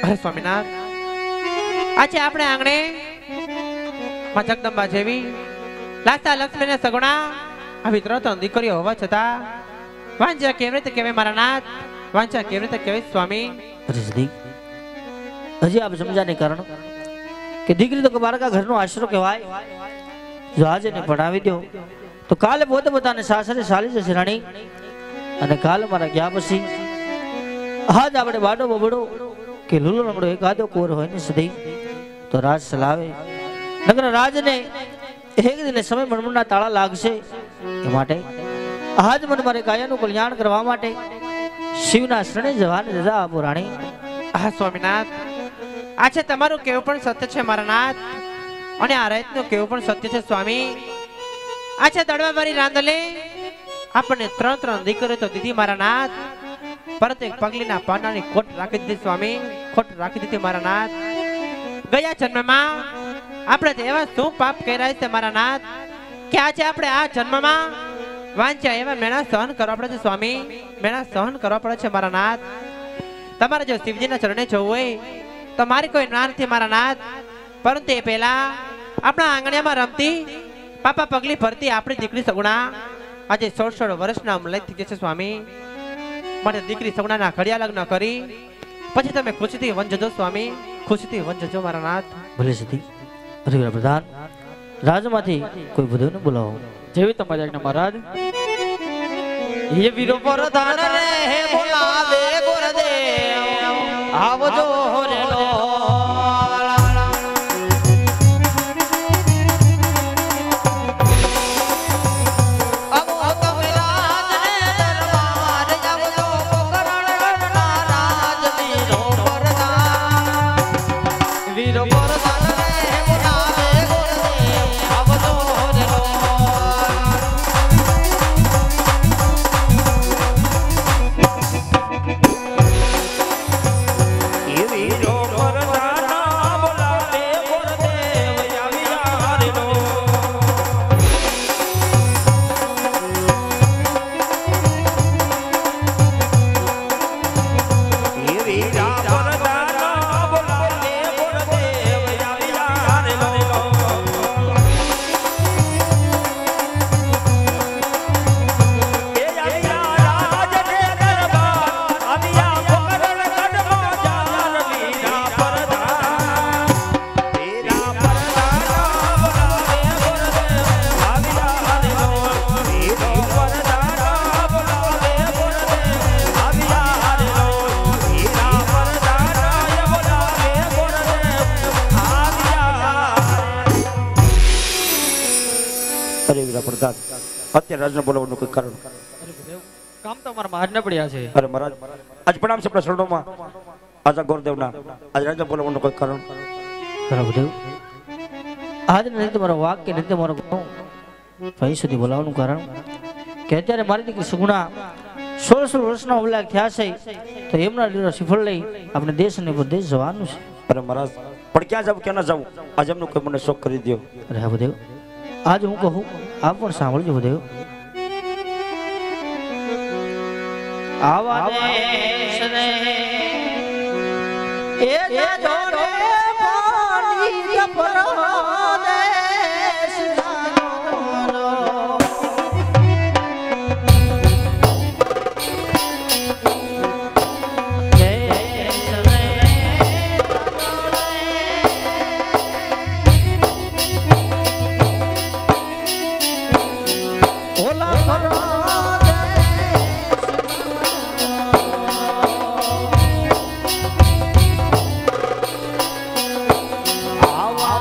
અરે સ્વામિનાથ, આજે આપણે આંગણે માં જગદંબા જેવી લાસા લક્ષ્મી ને સગુણા આવી ત્રણ દીકરીઓ હોવા છતાં વાંચા કેવી રીતે કહેવાય મારા નાથ? વાંચા કેવી રીતે કહેવાય સ્વામી? હજી આપ સમજાને કારણ કે દીકરી તો બાળકા ઘરનો આશરો કહેવાય. જો આજે ને ભણાવી દો તો કાલે પોતે પોતાને સાસરે ચાલી જશે રાણી. અને કાલે મારા ગયા પછી આજ આપણે બાડો બબડો કે લુલો લંગડો એકાદો કોર હોય ને સદી તો રાજ ચલાવે. નગર રાજને એક દિને સમય મનમના તાળા લાગશે. એ માટે આજ મને મારે કાયાનું કલ્યાણ કરવા માટે શિવના શરણે જવાની રજા આપો રાણી. હા સ્વામિનાથ, આજે તમારું કેવું પણ સત્ય છે મારા નાથ, અને આ રાતનું કેવું પણ સત્ય છે સ્વામી. આજે દડવાવાળી રાંદલે આપણને ત્રણ દીકરીઓ તો દીધી મારા નાથ, પરંતુ એક પગલીના પાનાની ખોટ રાખી દીધી સ્વામી, ખોટ રાખી દીધી મારા નાથ. ગયા જન્મમાં આપણે તો એવા શું પાપ કર્યા છે મારા નાથ કે આજે આપણે આ જન્મમાં વાંચ્યા એવા મેણા સહન કરવા પડે છે સ્વામી, મેણા સહન કરવા પડે છે મારા નાથ. તમારે જો શિવજીના ચરણે જવું હોય તો મારી કોઈ ના નથી મારા નાથ, પરંતુ એ પહેલા આપણા આંગણિયામાં રમતી પાપા પગલી ભરતી આપણી દીકરી સગુણા આજે 16 વર્ષના અમલય થઈ જશે સ્વામી. માટે દીકરી સગુણાના ઘડિયા લગ્ન કરી પછી તમે ખુશીથી વન જજો સ્વામી, ખુશીથી વન જજો મારા નાથ. ભલે સતી. અરે પ્રધાન, રાજમાંથી કોઈ બધું બોલાવો. જેવી તમારી આજ્ઞા મહારાજ. ये वीरो प्रधान रे बोलावे गुरुदेव आवजो रे लो. અત્યારે રાજને બોલાવવાનું કોઈ કારણ? કામ તો અમારા મહારાજને પડ્યા છે. અરે મહારાજ, આજ પ્રણામ છે આપણા શરણોમાં આજા ગોરદેવના. આજ રાજને બોલાવવાનું કોઈ કારણ? ગુરુદેવ, આજ નહીં તમારો વાક કે નહીં તમારો ભાઈ સુધી બોલાવવાનું કારણ કે અત્યારે મારી દીકરી સુગુણા 16 વર્ષના અવલાક થયા છે, તો એમના લીધે સફળ લઈ આપણે દેશ અને પ્રદેશ જવાનું છે. અરે મહારાજ, પણ ક્યાં જવું ક્યાં ના જવું આજ એમનો કોઈ મને શોખ કરી દો. અરે હા ગુરુદેવ, આજ હું કહું આપ પણ સાંભળજો ગુરુદેવ. આવા દેશ રે એ જે જોને પાણી જપરો દેશ જાનો. આવા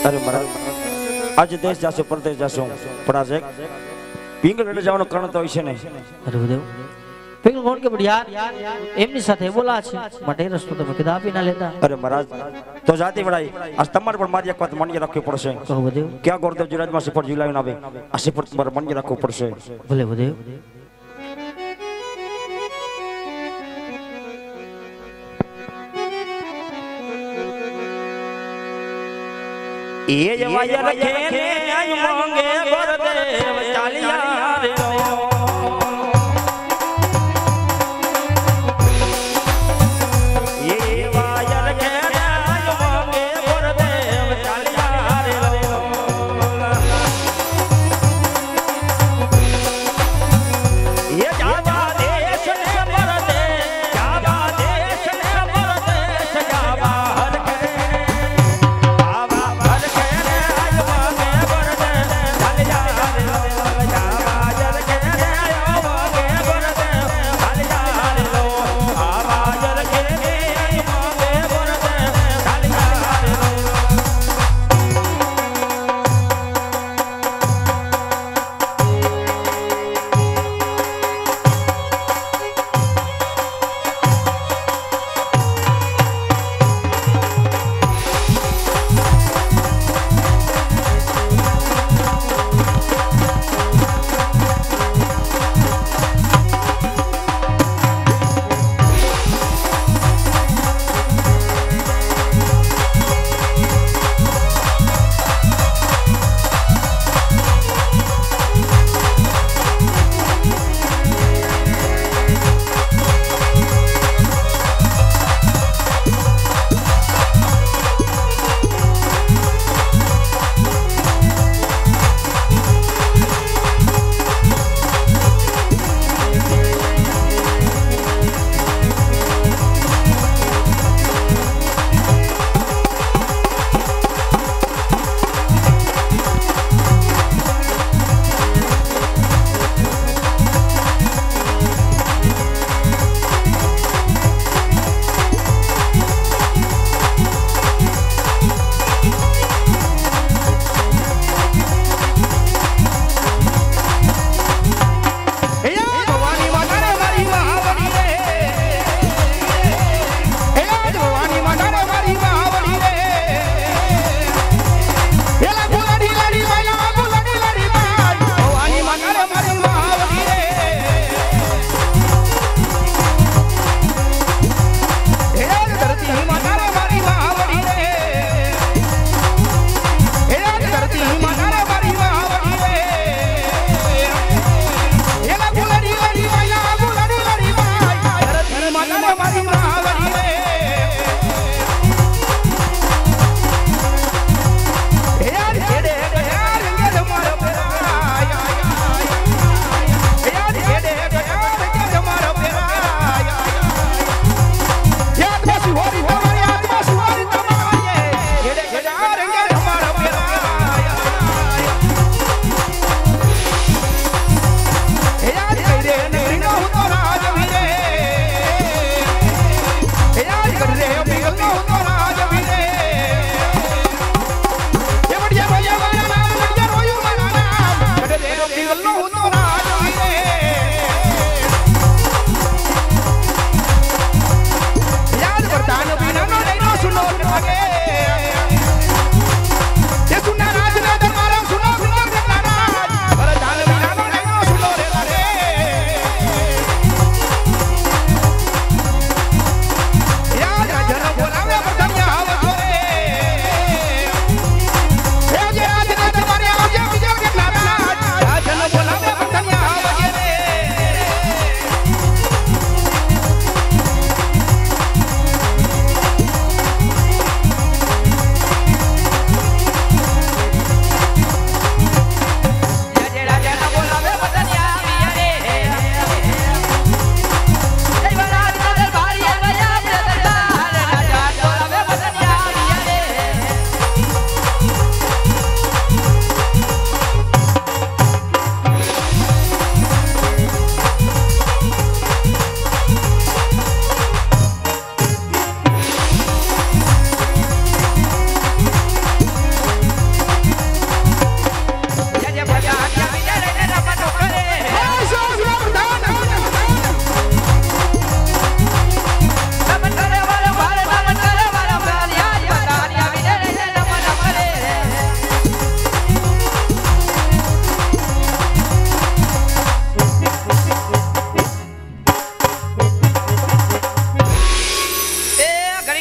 અરે મહારાજ આજે દેશ જાશો પરદેશ જાશો પણ આજે પિંગળ જવાનું કારણ તો હોય છે ને અરે ભૂદેવ પિંગલ કોણ કે બઢિયા એમની સાથે બોલા છે માટે રસ્તો તમે કદા આપી ના લેતા અરે મહારાજ તો જાતિ વડાઈ આજ તમારે પણ મારી એક વાત માન્ય રાખવી પડશે કહો ભૂદેવ ક્યાં ગોરદેવ જીરાજમાં સિફર જીલાવીને આવે આ સિફર તમારે માન્ય રાખવું પડશે ભલે ભૂદેવ એ જવાય રખે ને માંગે ગોરદેવ ચાલિયા રે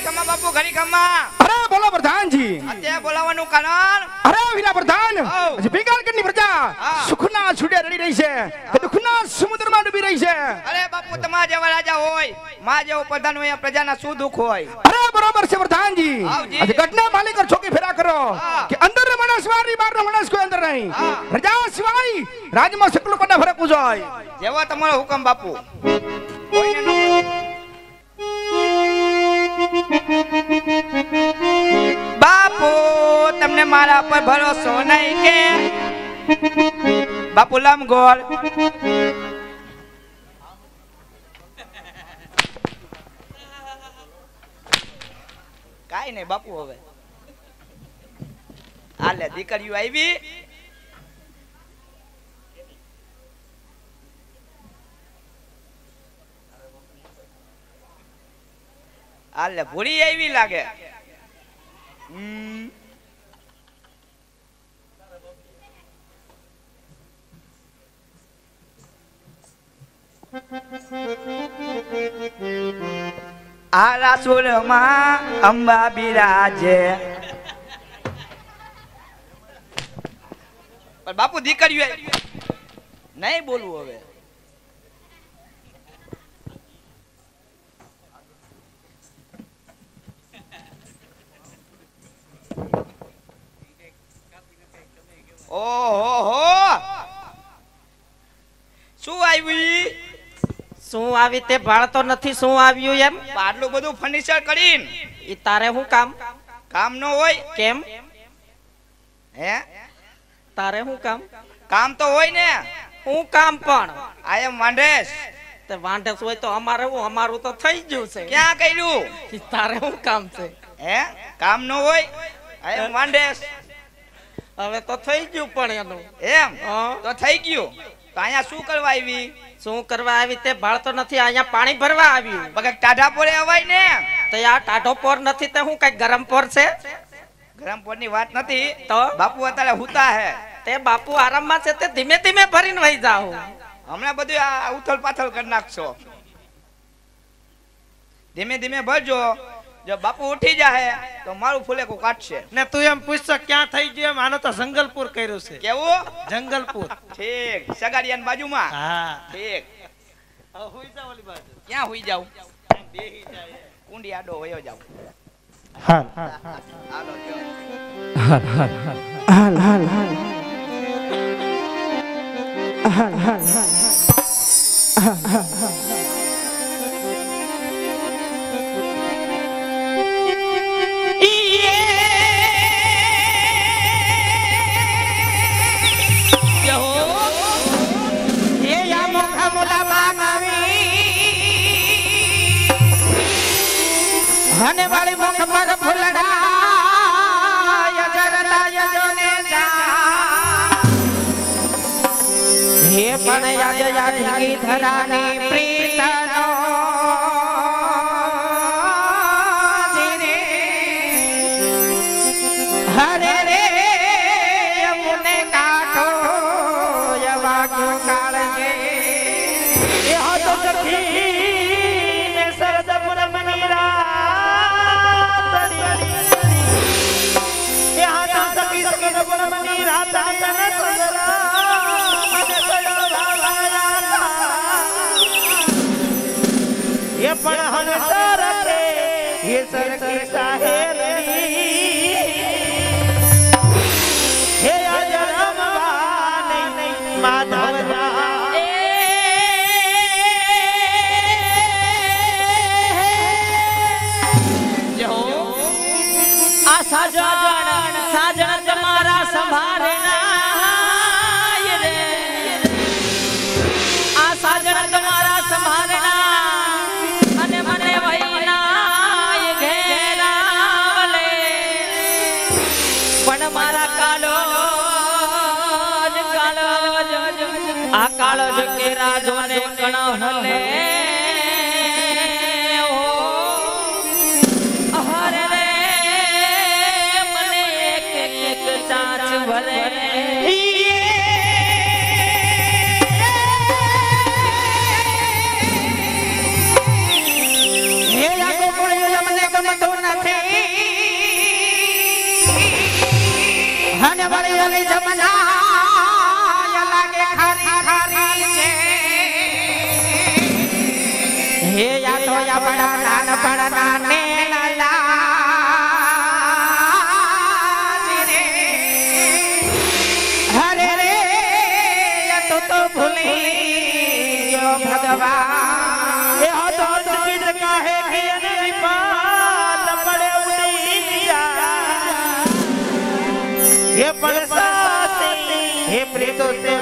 ઘડી ખમા બાપુ ઘડી ખમા. અરે બોલો પ્રધાનજી. અત્યારે બોલાવાનું કારણ અરે વીરા પ્રધાન આજે પિંગલગઢની પ્રજા હા. સુખના છૂડે રડી રહી છે કે દુઃખના સમુદ્રમાં ડૂબી રહી છે. અરે બાપુ તમારા જેવા રાજા હોય માં જેવો પ્રધાન હોય પ્રજાના શું દુઃખ હોય. અરે બરોબર છે પ્રધાનજી. આવજી. આજે ગઢના માલિક और ચોકી ફેરા કરો હા. કે અંદર માણસ વારી બહાર માણસ કોઈ અંદર નહીં. હા. પ્રજા સિવાય રાજમાં સકલો કોના ફરકવું જોઈએ. જેવો તમારો હુકમ બાપુ. કોઈને ન બાપુ તમને મારા પર ભરોસો નહીં કે બાપુ લમગોળ કાઈ નહીં બાપુ હવે આલે દીકરીઓ આવી આલે ભૂરી આવી લાગે આ રાસુરમાં અંબા બિરાજે પણ બાપુ દીકરીઓ નહીં બોલવું હવે ઓહો શું આવ્યું શું આવી તે ભાળતો નથી શું આવ્યું એમ આટલું બધું ફર્નિચર કરીને ઈ તારે શું કામ કામ ન હોય કેમ હે તારે શું કામ કામ તો હોય ને હું કામ પણ આ એમ વાંઢેશ તે વાંઢસ હોય તો અમારે હું અમારું તો થઈ ગયું છે ક્યાં કર્યું ઈ તારે શું કામ છે હે કામ ન હોય આ એમ વાંઢેશ હવે તો થઈ ગયું પણ એનું એમ હા. તો થઈ ગયું તો અહીંયા શું કરવા આવી શું કરવા આવી તે ભાળતો નથી અહીંયા પાણી ભરવા આવ્યું બગા ટાઢા પોરે અવાય ને તો આ ટાઢો પોર નથી તે હું કઈ ગરમ પોર છે ગરમ પોરની વાત નથી તો બાપુ અત્યારે હુતા હે તે બાપુ આરામમાં છે તે ધીમે ધીમે ભરીને વહી જાવ હમણાં બધું આ ઉથલ પાથલ કરી નાખશો ધીમે ધીમે ભરજો જો બાપુ ઉઠી જાય તો મારું ફૂલેકું કાઢશે ને તું એમ પૂછશો ક્યાં થઈ ગયું એમ આનો તો જંગલપુર કર્યું છે કેવું જંગલપુર ઠીક સગાડિયાની બાજુમાં હા ઠીક ક્યાં હુઈ જાવ કુંડી આડો વયો જાવ હાલ હાલો જો હાલ હાલ હાલ હાલ હાલ હાલ હાલ હાલ અને વાળી મુખ પર ફૂલડા યજરતા યજોને જા હે પણ યાદ યાદગી ધરાની પ્રીતનો જીરે હરે રે મુને કાઠો યવાગ્યો કાળગે એ હાથ સખી ને સરદપુર મનીરા સાજણ સાજણ તમારા સંભાળના રે આ સાજણ તમારા સંભાળના અને મને વહીના ઘેરા લે પણ મારા કાળો આ કાળો જ કેરા જોને કણ હલે ગમતું નથી અને મારી ઓલી જમના લાગે ખારી ખારી છે હે યા તો યા બડા નાના ને भगवान हे हे प्रीतो से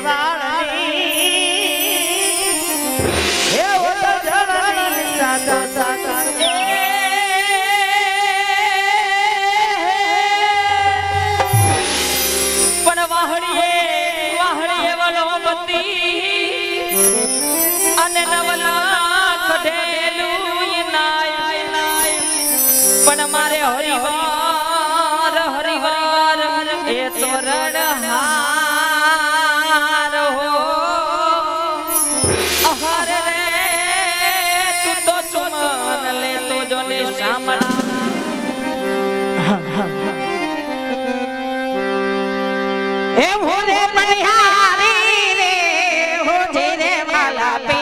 हे होता सादा सादा पण वाहड़िए वाहड़िए वालो बत्ती અને નવલા કઢેલું નાય પણ મારે હરિવાર હરિવાર એ ચોરડ હાર હો અહર રે તું તો ચુમન લે તો જોને સામણા એ ભોરે બનિહારી રે હો જે રે માલા પે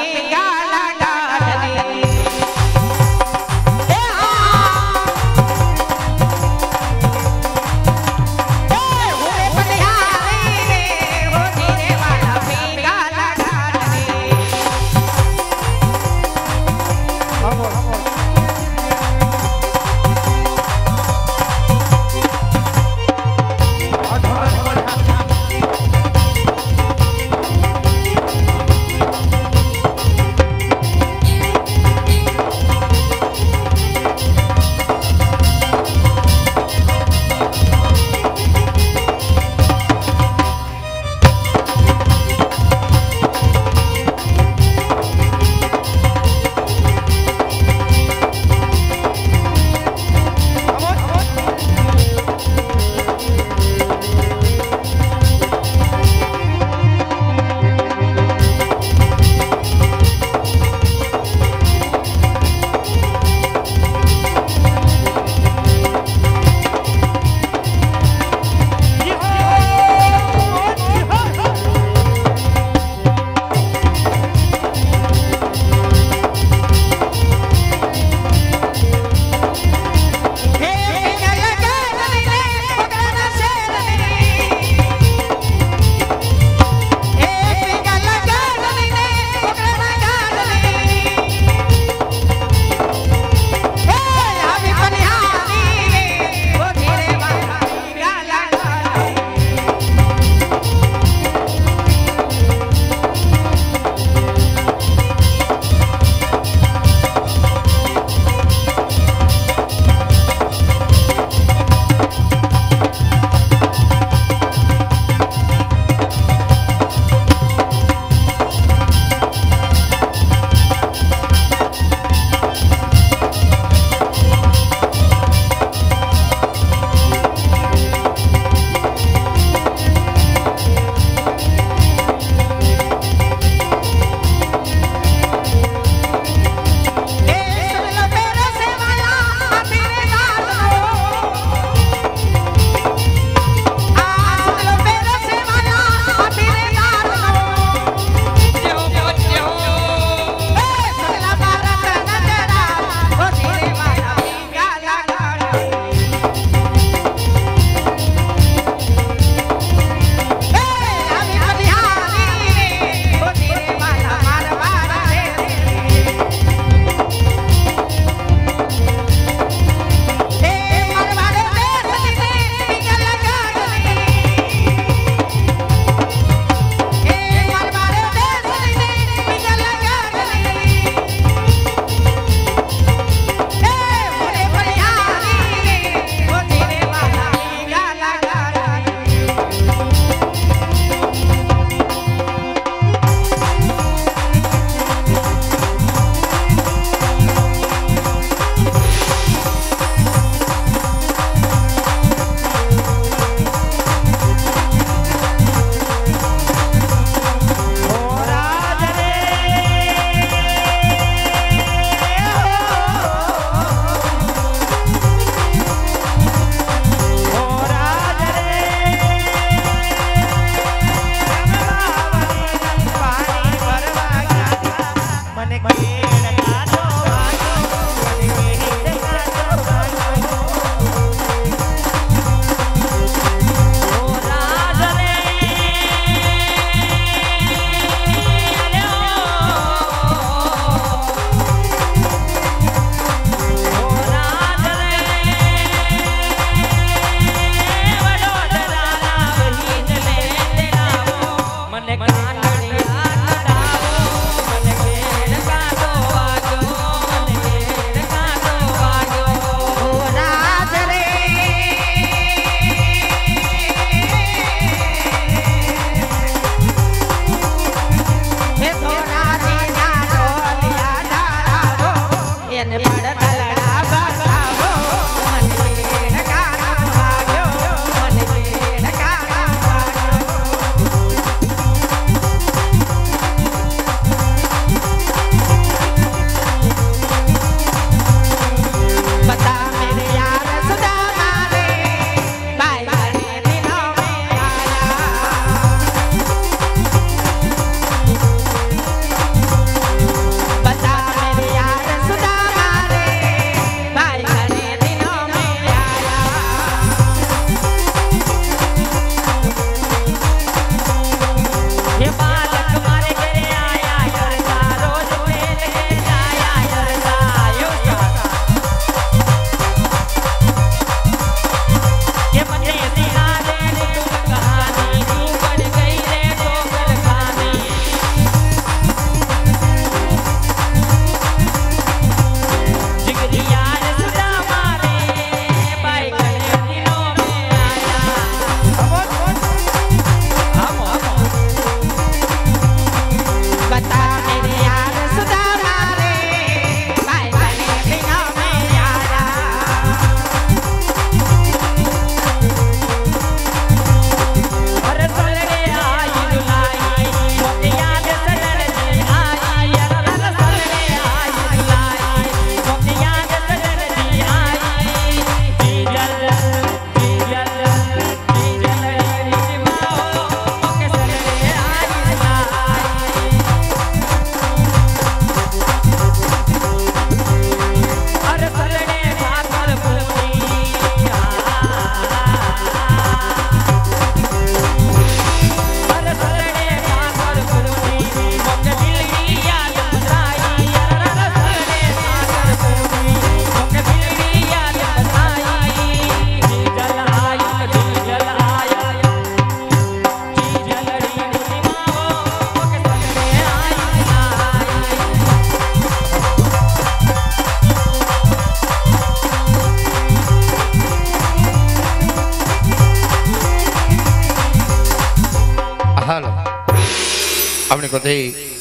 લાગણી કરી